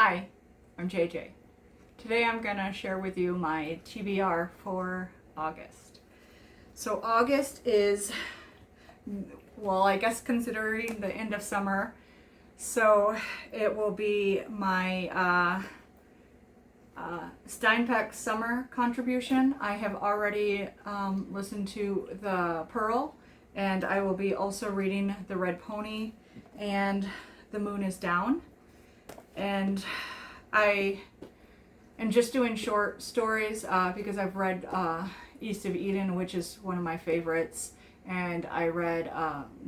Hi, I'm JJ. Today I'm going to share with you my TBR for August. So August is, well, I guess considering the end of summer, so it will be my Steinbeck summer contribution. I have already listened to The Pearl, and I will be also reading The Red Pony and The Moon is Down. And I am just doing short stories because I've read East of Eden, which is one of my favorites, and I read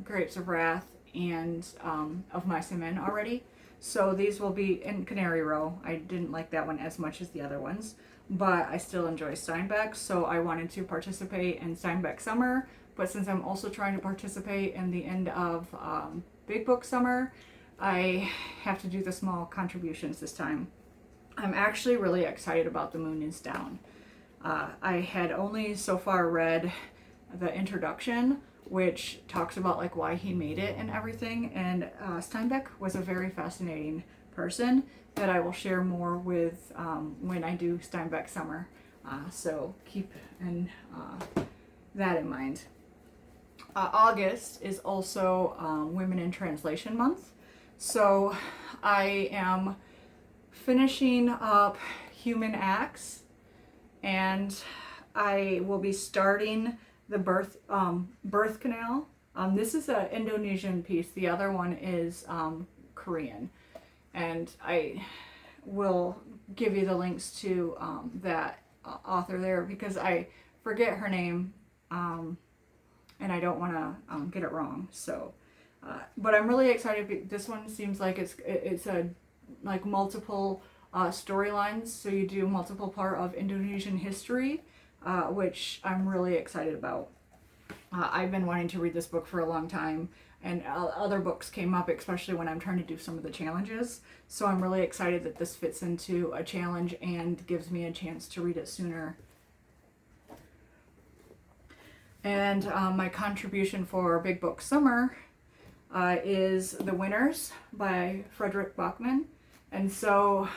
Grapes of Wrath and Of Mice and Men already. So these will be in Canary Row. I didn't like that one as much as the other ones, but I still enjoy Steinbeck, so I wanted to participate in Steinbeck Summer. But since I'm also trying to participate in the end of Big Book Summer, I have to do the small contributions this time. I'm actually really excited about The Moon is Down. I had only so far read the introduction, which talks about like why he made it and everything, and Steinbeck was a very fascinating person that I will share more with when I do Steinbeck Summer. So keep that in mind. August is also Women in Translation Month. So I am finishing up Human Acts, and I will be starting the birth canal. This is an Indonesian piece. The other one is Korean, and I will give you the links to that author there because I forget her name, and I don't want to get it wrong. So. But I'm really excited. This one seems like it's a like multiple storylines. So you do multiple part of Indonesian history, which I'm really excited about. I've been wanting to read this book for a long time, and other books came up, especially when I'm trying to do some of the challenges. So I'm really excited that this fits into a challenge and gives me a chance to read it sooner. And my contribution for Big Book Summer is The Winners by Frederick Bachman. And so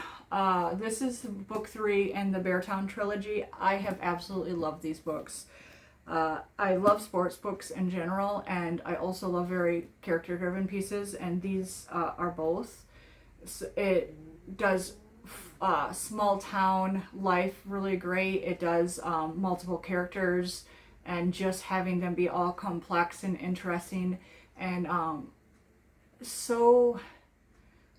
this is book 3 in the Beartown trilogy. I have absolutely loved these books. I love sports books in general, and I also love very character-driven pieces, and these are both. So it does small town life really great. It does multiple characters, and just having them be all complex and interesting and so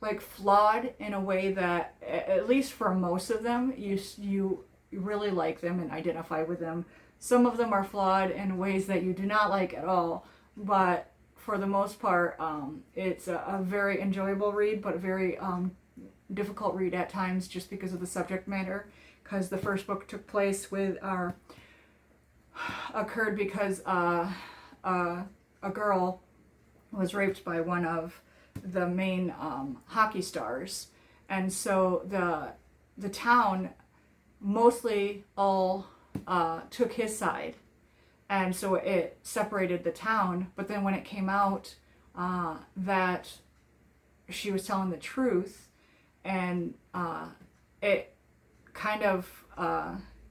like flawed in a way that at least for most of them you really like them and identify with them. Some of them are flawed in ways that you do not like at all, but for the most part it's a very enjoyable read, but a very difficult read at times just because of the subject matter, because the first book took place occurred because a girl was raped by one of the main hockey stars, and so the town mostly all took his side, and so it separated the town. But then when it came out that she was telling the truth, and it kind of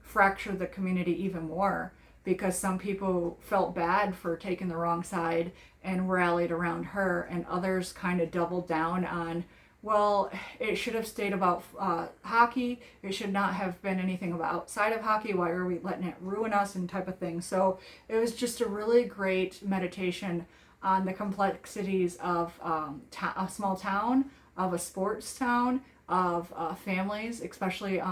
fractured the community even more, because some people felt bad for taking the wrong side and rallied around her, and others kind of doubled down on, well, it should have stayed about hockey. It should not have been anything about outside of hockey. Why are we letting it ruin us, and type of thing. So it was just a really great meditation on the complexities of a small town, of a sports town, of families, especially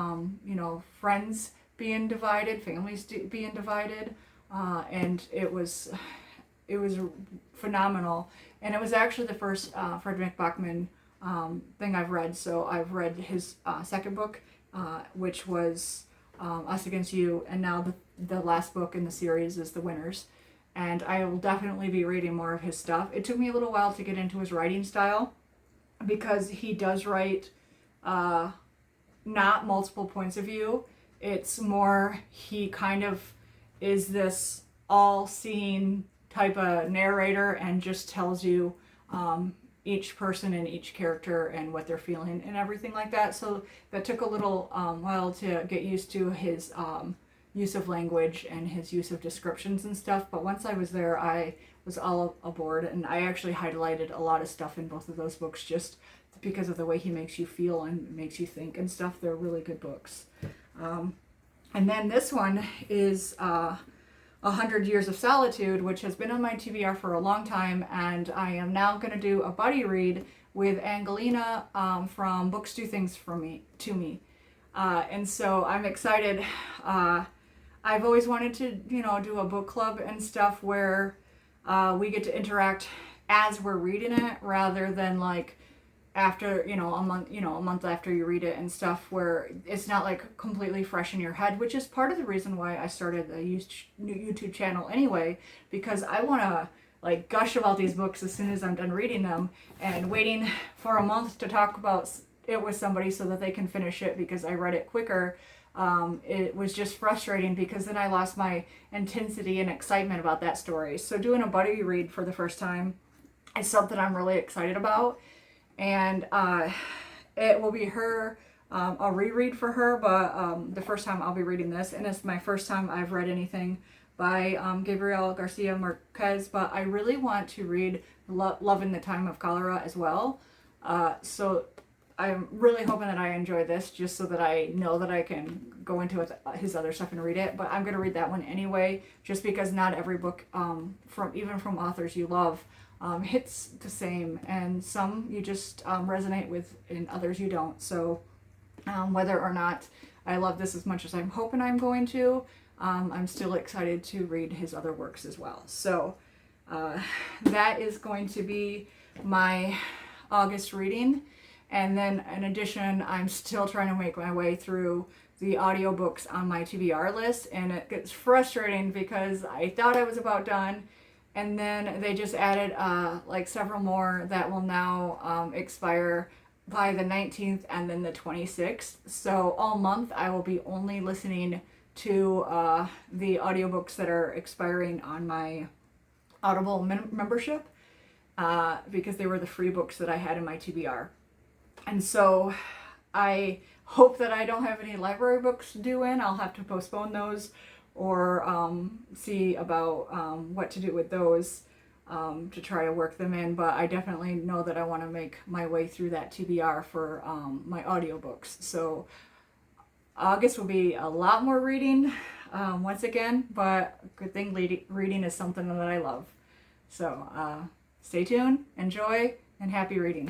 friends being divided, families being divided, and it was phenomenal. And it was actually the first Frederick Bachman thing I've read. So I've read his second book, which was Us Against You, and now the last book in the series is The Winners. And I will definitely be reading more of his stuff. It took me a little while to get into his writing style, because he does write not multiple points of view. It's more, he kind of is this all-seeing type of narrator and just tells you each person and each character and what they're feeling and everything like that. So that took a little while to get used to his use of language and his use of descriptions and stuff. But once I was there, I was all aboard, and I actually highlighted a lot of stuff in both of those books just because of the way he makes you feel and makes you think and stuff. They're really good books. And then this one is 100 Years of Solitude, which has been on my TBR for a long time, and I am now going to do a buddy read with Angelina from Books Do Things to Me. And so I'm excited. I've always wanted to, do a book club and stuff where we get to interact as we're reading it, rather than like after, a month after you read it and stuff, where it's not like completely fresh in your head, which is part of the reason why I started the YouTube channel anyway, because I want to like gush about these books as soon as I'm done reading them, and waiting for a month to talk about it with somebody so that they can finish it because I read it quicker. It was just frustrating because then I lost my intensity and excitement about that story. So doing a buddy read for the first time is something I'm really excited about. And it will be a reread for her, but the first time I'll be reading this, and it's my first time I've read anything by Gabriel Garcia Marquez, but I really want to read Love in the Time of Cholera as well. So I'm really hoping that I enjoy this, just so that I know that I can go into his other stuff and read it. But I'm going to read that one anyway, just because not every book, from authors you love, hits the same, and some you just resonate with, and others you don't. So whether or not I love this as much as I'm hoping I'm going to, I'm still excited to read his other works as well. So that is going to be my August reading. And then in addition, I'm still trying to make my way through the audiobooks on my TBR list, and it gets frustrating because I thought I was about done, and then they just added like several more that will now expire by the 19th and then the 26th. So all month I will be only listening to the audiobooks that are expiring on my Audible membership, because they were the free books that I had in my TBR. And so I hope that I don't have any library books due in. I'll have to postpone those, or see about what to do with those to try to work them in. But I definitely know that I want to make my way through that TBR for my audiobooks. So August will be a lot more reading once again, but good thing reading is something that I love. So stay tuned, enjoy, and happy reading.